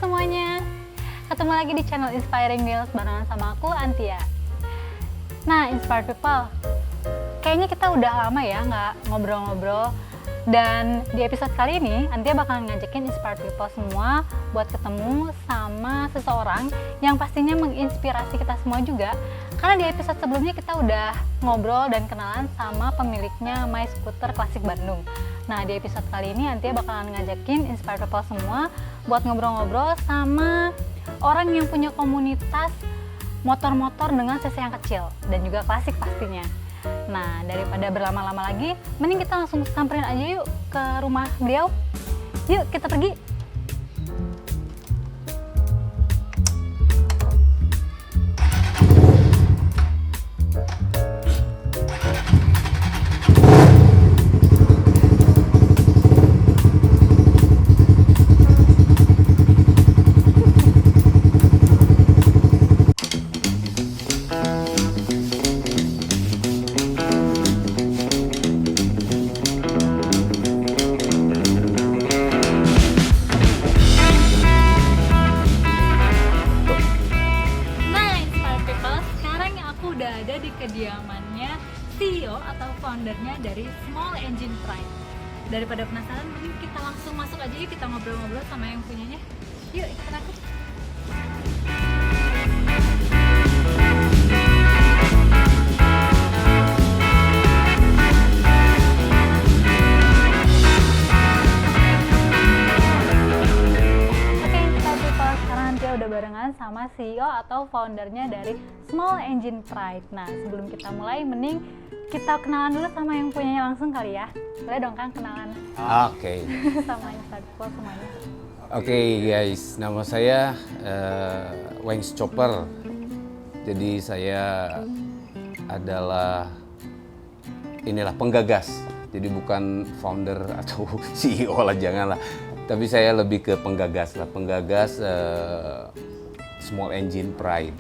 semuanya, ketemu lagi di channel Inspiring Wheels barengan sama aku, Antia. Nah, Inspired People, kayaknya kita udah lama ya nggak ngobrol-ngobrol. Dan di episode kali ini, Antia bakalan ngajakin Inspired People semua buat ketemu sama seseorang yang pastinya menginspirasi kita semua juga. Karena di episode sebelumnya kita udah ngobrol dan kenalan sama pemiliknya My Scooter Klasik Bandung. Nah, di episode kali ini Antia bakalan ngajakin Inspired People semua buat ngobrol-ngobrol sama orang yang punya komunitas motor-motor dengan cc yang kecil dan juga klasik pastinya. Nah, daripada berlama-lama lagi, mending kita langsung samperin aja yuk ke rumah beliau. Yuk, kita pergi. Kediamannya CEO atau foundernya dari Small Engine Pride. Daripada penasaran, mending kita langsung masuk aja yuk, kita ngobrol-ngobrol sama yang punyanya. Yuk, ikutin aku. Udah barengan sama CEO atau foundernya dari Small Engine Pride. Nah, sebelum kita mulai, mending kita kenalan dulu sama yang punyanya langsung kali ya. Boleh dong Kang kenalan? Oke. Sama Inspired People semuanya. Oke guys, nama saya Wings Chopper. Jadi saya adalah penggagas. Jadi bukan founder atau CEO lah, janganlah. Tapi saya lebih ke penggagas Small Engine Pride.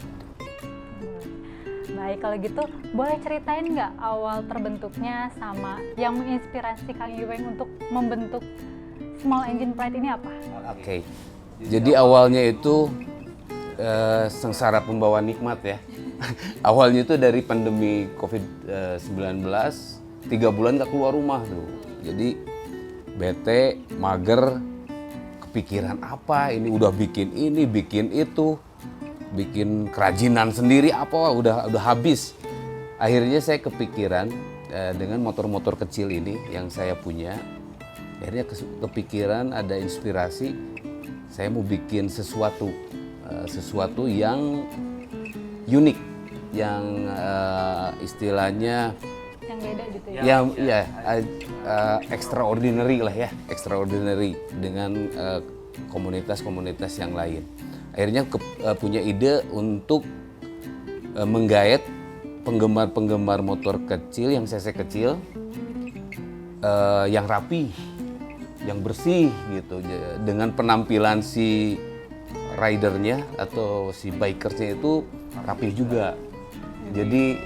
Baik, kalau gitu boleh ceritain nggak awal terbentuknya sama yang menginspirasi Kang Iweng untuk membentuk Small Engine Pride ini apa? Oke. Jadi awalnya itu sengsara pembawa nikmat ya. Awalnya itu dari pandemi COVID-19, 3 bulan nggak keluar rumah tuh. Jadi bete, mager, kepikiran apa ini, udah bikin ini, bikin itu, bikin kerajinan sendiri apa, udah habis. Akhirnya saya kepikiran dengan motor-motor kecil ini yang saya punya. Akhirnya kepikiran, ada inspirasi, saya mau bikin sesuatu yang unik, yang istilahnya yang beda gitu ya? Extraordinary lah ya, extraordinary dengan komunitas-komunitas yang lain. Akhirnya punya ide untuk menggait penggemar-penggemar motor kecil yang cc kecil, yang rapi, yang bersih gitu, dengan penampilan si ridernya atau si bikersnya itu rapi juga. Jadi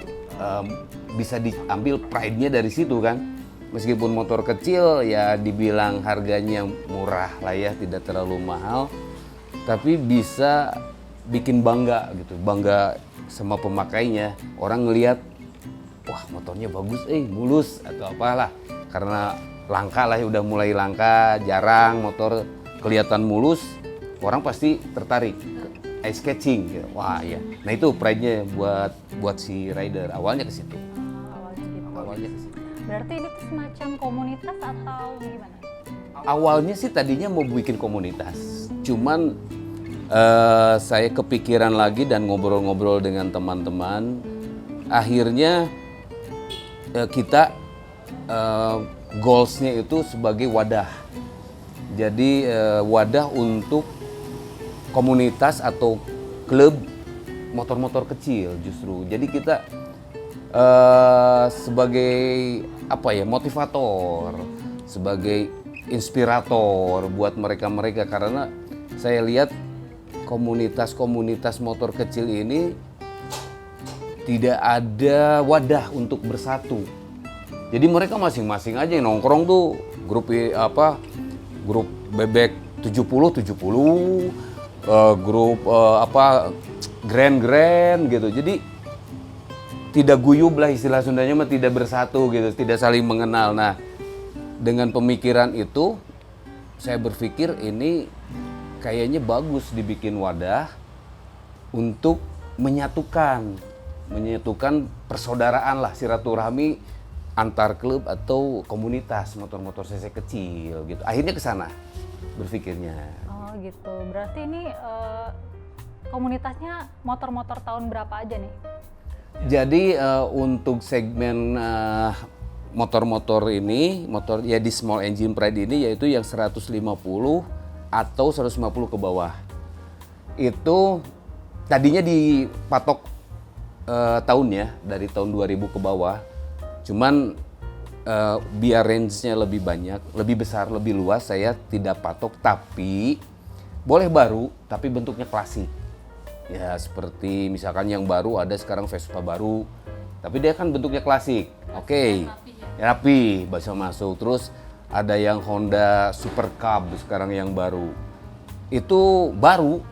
bisa diambil pride-nya dari situ kan. Meskipun motor kecil ya dibilang harganya murah lah ya, tidak terlalu mahal, tapi bisa bikin bangga gitu, bangga sama pemakainya. Orang ngelihat, wah motornya bagus, mulus atau apalah. Karena langka lah ya, udah mulai langka, jarang motor kelihatan mulus, orang pasti tertarik. Ice catching gitu. Wah ya. Nah itu pride-nya buat si rider. Awalnya ke situ. Awalnya ke situ. Berarti ini tuh semacam komunitas atau gimana? Awalnya sih tadinya mau bikin komunitas. Cuman saya kepikiran lagi dan ngobrol-ngobrol dengan teman-teman. Akhirnya kita goals-nya itu sebagai wadah. Jadi wadah untuk komunitas atau klub motor-motor kecil justru. Jadi kita sebagai motivator, sebagai inspirator buat mereka-mereka, karena saya lihat komunitas-komunitas motor kecil ini tidak ada wadah untuk bersatu. Jadi mereka masing-masing aja yang nongkrong tuh, grup bebek 70 grup grand gitu. Jadi tidak guyub lah, istilah Sundanya mah, tidak bersatu gitu, tidak saling mengenal. Nah, dengan pemikiran itu saya berpikir ini kayaknya bagus dibikin wadah untuk menyatukan persaudaraan lah, silaturahmi antar klub atau komunitas motor-motor CC kecil gitu. Akhirnya ke sana berpikirnya. Oh gitu, berarti ini komunitasnya motor-motor tahun berapa aja nih? Jadi untuk segmen motor-motor ini, motor ya di Small Engine Pride ini, yaitu yang 150 atau 150 ke bawah. Itu tadinya dipatok tahunnya dari tahun 2000 ke bawah. Cuman biar range-nya lebih banyak, lebih besar, lebih luas, saya tidak patok, tapi boleh baru, tapi bentuknya klasik. Ya seperti misalkan yang baru ada sekarang Vespa baru, tapi dia kan bentuknya klasik. Oke. Rapi, bisa masuk. Terus ada yang Honda Super Cub sekarang yang baru. Itu baru,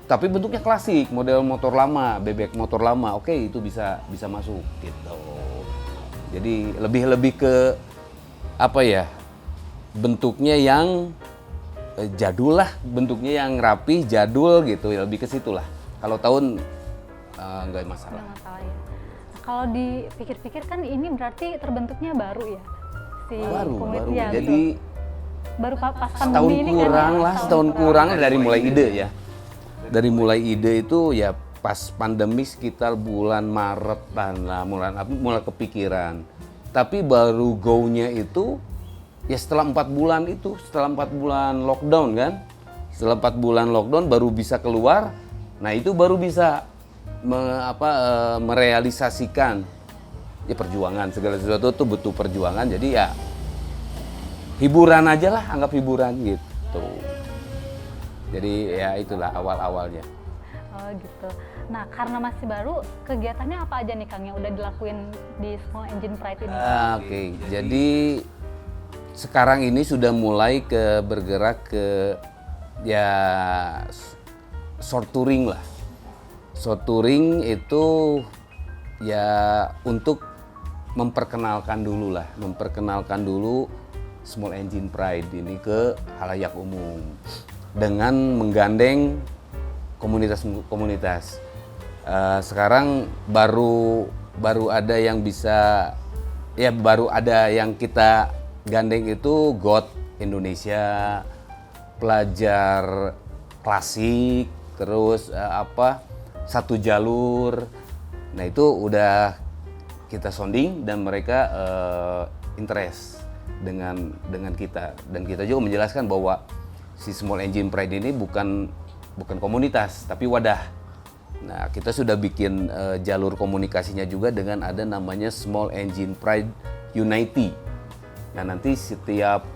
tapi bentuknya klasik, model motor lama, bebek motor lama. Oke, itu bisa masuk gitu. Jadi lebih ke apa ya? Bentuknya yang jadul lah, bentuknya yang rapi, jadul gitu, lebih ke situ lah. Kalau tahun nggak masalah. Nggak masalah ya. Nah, kalau dipikir-pikir kan ini berarti terbentuknya baru ya? Baru. Ya, Jadi baru pas setahun pandemi ini kurang kan ya? lah, setahun kurang dari mulai ide ya. Dari mulai ide itu ya pas pandemi sekitar bulan Maret-an lah, mulai kepikiran. Tapi baru go-nya itu ya setelah 4 bulan itu, setelah 4 bulan lockdown kan. Setelah 4 bulan lockdown baru bisa keluar. Nah, itu baru bisa merealisasikan ya perjuangan, segala sesuatu itu butuh perjuangan. Jadi ya hiburan aja lah, anggap hiburan gitu. Jadi ya itulah awal-awalnya. Oh gitu. Nah karena masih baru, kegiatannya apa aja nih Kang yang udah dilakuin di Small Engine Pride ini? Oke, jadi sekarang ini sudah mulai bergerak ke ya short touring lah. Short touring itu ya untuk memperkenalkan dulu Small Engine Pride ini ke halayak umum dengan menggandeng komunitas-komunitas. Sekarang baru ada yang bisa, ya baru ada yang kita gandeng itu GOT Indonesia, pelajar klasik, terus satu jalur. Nah itu udah kita sounding dan mereka interest dengan kita, dan kita juga menjelaskan bahwa si Small Engine Pride ini bukan komunitas tapi wadah. Nah kita sudah bikin jalur komunikasinya juga dengan ada namanya Small Engine Pride Unity. Nah nanti setiap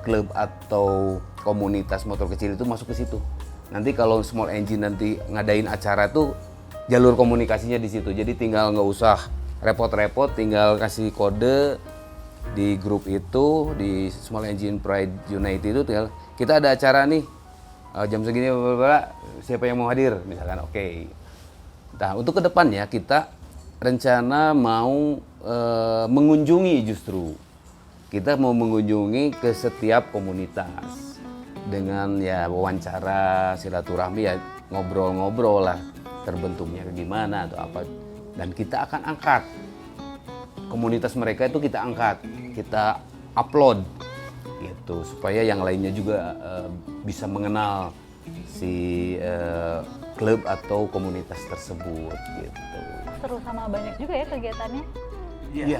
klub atau komunitas motor kecil itu masuk ke situ. Nanti kalau Small Engine nanti ngadain acara tuh jalur komunikasinya di situ. Jadi tinggal nggak usah repot-repot, tinggal kasih kode di grup itu, di Small Engine Pride Unity itu tinggal kita ada acara nih jam segini, siapa yang mau hadir misalkan, oke. Nah untuk kedepannya kita rencana mau mengunjungi, justru kita mau mengunjungi ke setiap komunitas dengan ya wawancara, silaturahmi, ya ngobrol-ngobrol lah terbentuknya gimana atau apa, dan kita akan angkat komunitas mereka itu, kita angkat, kita upload gitu supaya yang lainnya juga bisa mengenal si klub atau komunitas tersebut gitu. Seru sama banyak juga ya kegiatannya. Iya.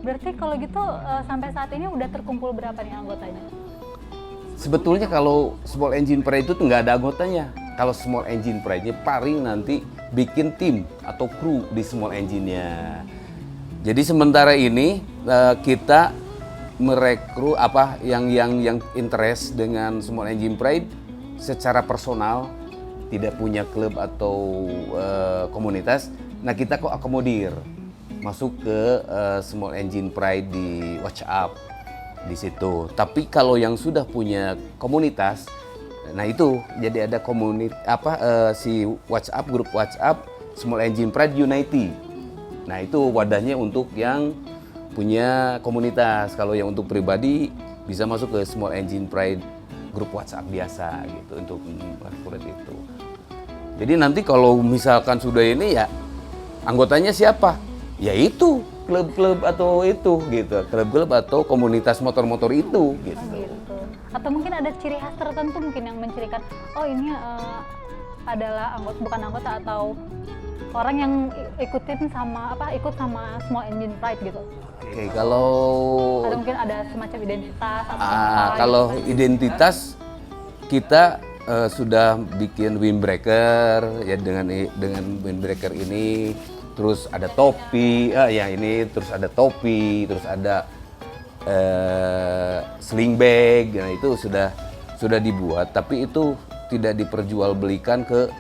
Berarti kalau gitu sampai saat ini udah terkumpul berapa nih anggotanya? Sebetulnya kalau Small Engine Pride itu nggak ada anggotanya. Kalau Small Engine Pride-nya paling nanti bikin tim atau kru di Small Engine-nya. Jadi sementara ini kita merekrut yang interest dengan Small Engine Pride secara personal, tidak punya klub atau komunitas. Nah kita kok akomodir masuk ke Small Engine Pride di WhatsApp di situ. Tapi kalau yang sudah punya komunitas, Nah itu jadi ada si WhatsApp, grup WhatsApp Small Engine Pride Unity. Nah itu wadahnya untuk yang punya komunitas. Kalau yang untuk pribadi bisa masuk ke Small Engine Pride grup WhatsApp biasa gitu untuk corporate itu. Jadi nanti kalau misalkan sudah ini ya anggotanya siapa? Ya itu klub-klub atau itu gitu, klub-klub atau komunitas motor-motor itu gitu. Oh, gitu. Atau mungkin ada ciri khas tertentu mungkin yang mencirikan, oh ini adalah bukan anggota atau orang yang ikut sama Small Engine Pride gitu. Oke, kalau Atau mungkin ada semacam identitas atau kalau gitu. identitas kita sudah bikin windbreaker ya dengan windbreaker ini, terus ada topi, terus ada topi, terus ada sling bag, nah itu sudah dibuat, tapi itu tidak diperjualbelikan ke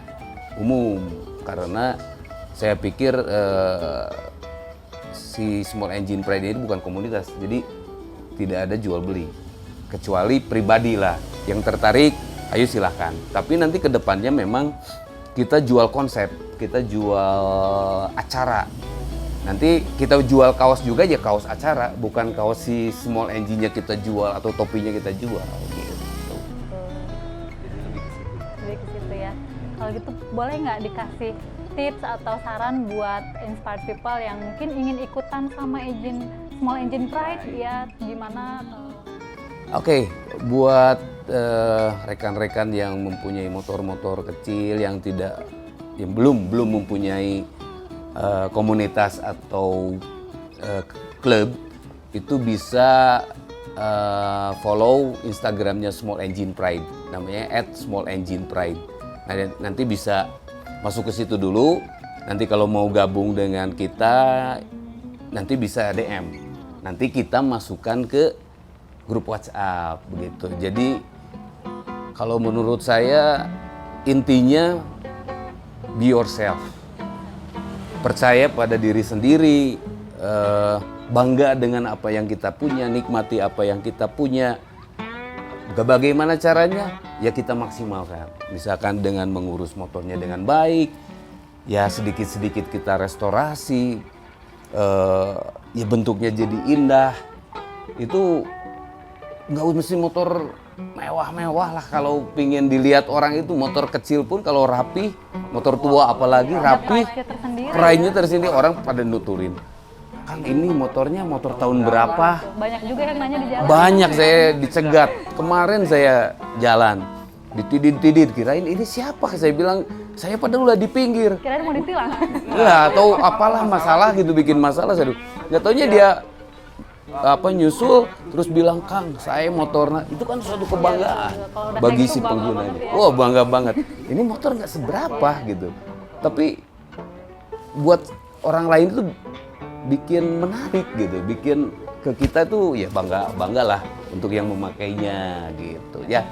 umum karena saya pikir si Small Engine Pride ini bukan komunitas, jadi tidak ada jual beli kecuali pribadi lah yang tertarik, ayo silahkan. Tapi nanti kedepannya memang kita jual konsep, kita jual acara. Nanti kita jual kaos juga ya kaos acara, bukan kaos si Small Engine-nya kita jual atau topinya kita jual gitu. Jadi ke situ ya. Kalau gitu boleh nggak dikasih tips atau saran buat inspired people yang mungkin ingin ikutan sama Small Engine Pride ya gimana? Oke, buat rekan-rekan yang mempunyai motor-motor kecil yang belum mempunyai komunitas atau klub, itu bisa follow Instagramnya Small Engine Pride, namanya @SmallEnginePride. Nah, nanti bisa masuk ke situ dulu. Nanti kalau mau gabung dengan kita, nanti bisa DM. Nanti kita masukkan ke grup WhatsApp begitu. Jadi kalau menurut saya intinya be yourself. Percaya pada diri sendiri, bangga dengan apa yang kita punya, nikmati apa yang kita punya. Bagaimana caranya? Ya kita maksimalkan. Misalkan dengan mengurus motornya dengan baik, ya sedikit-sedikit kita restorasi, ya bentuknya jadi indah. Itu nggak mesti motor mewah-mewah lah. Kalau pingin dilihat orang itu motor kecil pun kalau rapi, motor tua apalagi rapi, pride-nya tersendiri, orang pada nuturin. Kang ini motornya motor tahun berapa? Banyak juga yang nanya di jalan. Banyak, saya dicegat. Kemarin saya jalan, ditidit-tidit, kirain ini siapa? Saya bilang, saya padahal udah di pinggir. Kirain mau ditilang. Ya, atau apalah masalah gitu, bikin masalah. Saya nggak taunya dia nyusul terus bilang, Kang saya motor, itu kan suatu kebanggaan bagi si penggunanya. Wah, bangga banget, ini motor nggak seberapa gitu, tapi buat orang lain itu bikin menarik gitu, bikin ke kita tuh ya bangga lah untuk yang memakainya gitu ya.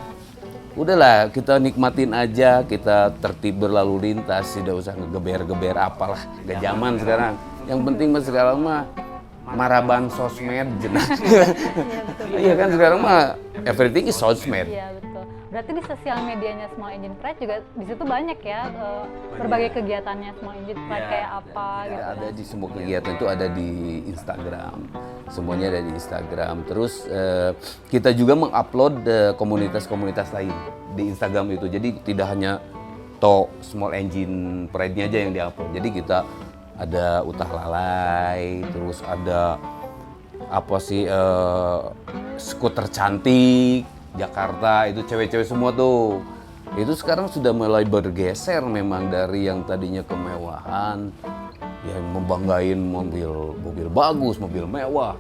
Udahlah, kita nikmatin aja, kita tertib berlalu lintas, tidak usah ngegeber-geber apalah, gak zaman sekarang. Yang penting mah sekarang mah maraban sosmed jenah. Iya kan sekarang mah everything is sosmed. Iya betul. Berarti di sosial medianya Small Engine Pride juga di situ banyak ya berbagai kegiatannya Small Engine Pride kayak apa gitu. Ada di semua kegiatan itu ada di Instagram. Semuanya ada di Instagram. Terus kita juga mengupload komunitas-komunitas lain di Instagram itu. Jadi tidak hanya Small Engine Pride-nya aja yang diupload. Jadi kita ada Utah Lalai, terus ada skuter cantik Jakarta, itu cewek-cewek semua tuh. Itu sekarang sudah mulai bergeser memang dari yang tadinya kemewahan, yang membanggain mobil bagus, mobil mewah,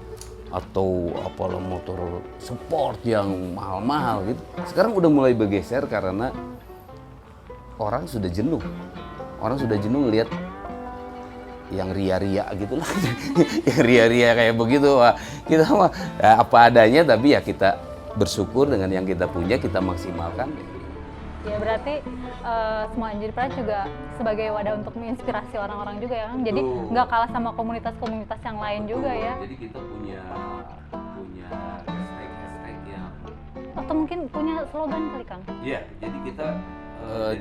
atau apalah motor sport yang mahal-mahal gitu. Sekarang udah mulai bergeser karena orang sudah jenuh. Orang sudah jenuh lihat yang ria-ria gitulah. Yang ria-ria kayak begitu. Wah, kita mah ya, apa adanya, tapi ya kita bersyukur dengan yang kita punya, kita maksimalkan. Ya berarti Small Engine Pride juga sebagai wadah untuk menginspirasi orang-orang juga ya Kang. Jadi nggak kalah sama komunitas-komunitas yang lain juga ya. Jadi kita punya hashtag yang Atau mungkin punya slogan kali Kang? Iya, jadi kita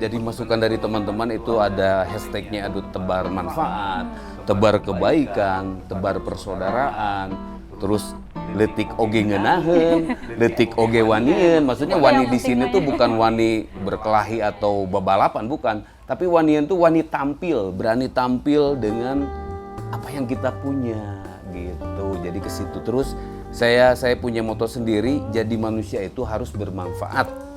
jadi masukan dari teman-teman itu ada hashtagnya itu tebar manfaat, tebar kebaikan, tebar persaudaraan, terus letik oge ngeunaheun, letik oge wanien. Maksudnya wani di sini tuh bukan wani berkelahi atau babalapan, bukan. Tapi wanien tuh wani tampil, berani tampil dengan apa yang kita punya gitu. Jadi ke situ terus saya punya moto sendiri, jadi manusia itu harus bermanfaat.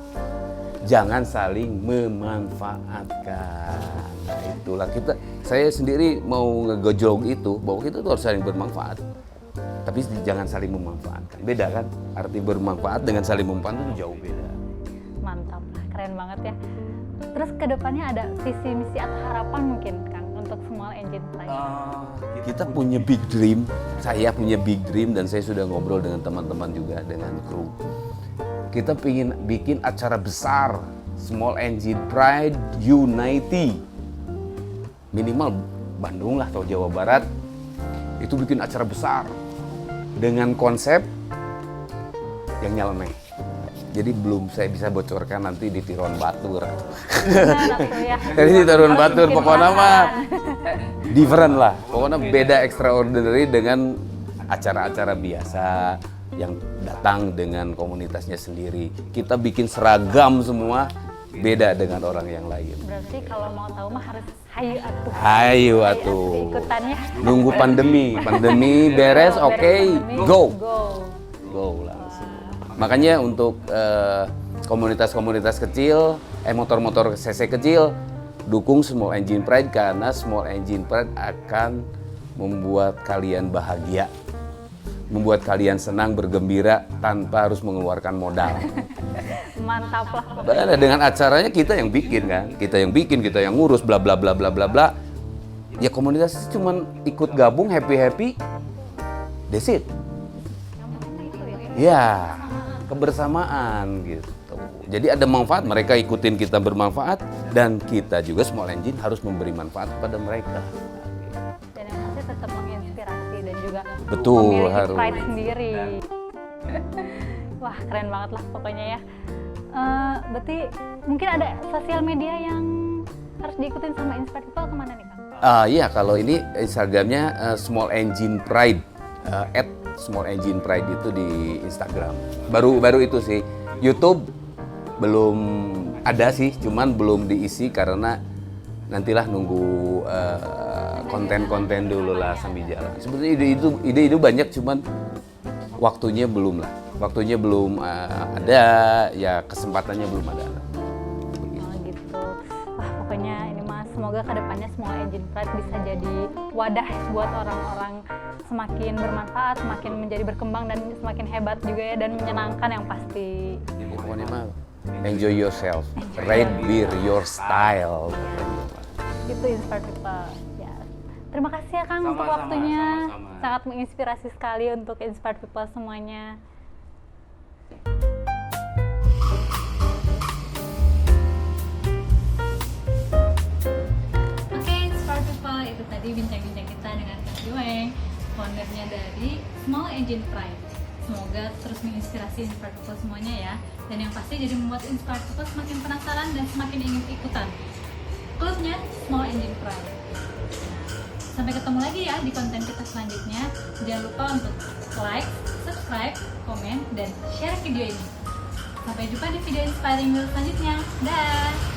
Jangan saling memanfaatkan. Nah, itulah saya sendiri mau ngegojlok itu bahwa kita tuh harus saling bermanfaat. Tapi jangan saling memanfaatkan. Beda kan? Arti bermanfaat dengan saling memanfaatkan itu jauh beda. Mantap, keren banget ya. Terus kedepannya ada visi misi atau harapan mungkin Kang untuk Small Engine Pride? Kita punya big dream. Saya punya big dream dan saya sudah ngobrol dengan teman-teman juga dengan kru. Kita ingin bikin acara besar Small Engine Pride Unity. Minimal Bandung lah atau Jawa Barat. Itu bikin acara besar dengan konsep yang nyeleneh. Jadi belum saya bisa bocorkan nanti di Tiruan Batur. Jadi di Tiruan Batur pokoknya mah different lah. Pokoknya beda extraordinary dengan acara-acara biasa yang datang dengan komunitasnya sendiri. Kita bikin seragam semua, beda dengan orang yang lain. Berarti kalau mau tahu mah harus hayu atuh. Hayu atuh. Ikutannya. Nunggu pandemi beres, oke, go. Go langsung. Makanya untuk komunitas-komunitas kecil, motor-motor CC kecil, dukung Small Engine Pride karena Small Engine Pride akan membuat kalian bahagia. Membuat kalian senang, bergembira tanpa harus mengeluarkan modal. Mantap lah. Dengan acaranya kita yang bikin kan, kita yang ngurus, bla bla bla bla bla bla. Ya komunitas cuman ikut gabung happy, that's it. Ya kebersamaan gitu. Jadi ada manfaat, mereka ikutin kita bermanfaat dan kita juga Small Engine harus memberi manfaat kepada mereka. Dan yang pasti tetap menginspirasi dan juga betul, memiliki harus pride sendiri. Wah keren banget lah pokoknya ya. Berarti mungkin ada sosial media yang harus diikutin sama Inspire People kemana nih Kang? Iya kalau ini Instagramnya Small Engine Pride, @Small Engine Pride itu di Instagram. Baru itu sih. YouTube belum ada sih, cuman belum diisi karena nantilah nunggu konten-konten dulu lah sambil jalan. Sebetulnya ide itu banyak, cuman waktunya belum lah. Waktunya belum ada, ya kesempatannya belum ada. Oh gitu. Wah pokoknya ini mas, semoga kedepannya Small Engine Pride bisa jadi wadah buat orang-orang semakin bermanfaat, semakin menjadi berkembang dan semakin hebat juga ya, dan menyenangkan yang pasti. Pokoknya mah enjoy yourself, ride with your style. Itu Inspire People. Ya. Terima kasih ya Kang untuk waktunya. Sama-sama. Sangat menginspirasi sekali untuk Inspire People semuanya. Oke, Inspire People, itu tadi bincang-bincang kita dengan Kang Joeng, foundernya dari Small Engine Pride. Semoga terus menginspirasi Inspire People semuanya ya. Dan yang pasti jadi membuat Inspire People semakin penasaran dan semakin ingin ikutan klubnya Small Engine Pride. Sampai ketemu lagi ya di konten kita selanjutnya. Jangan lupa untuk like, subscribe, komen, dan share video ini. Sampai jumpa di video inspiring selanjutnya. Dah.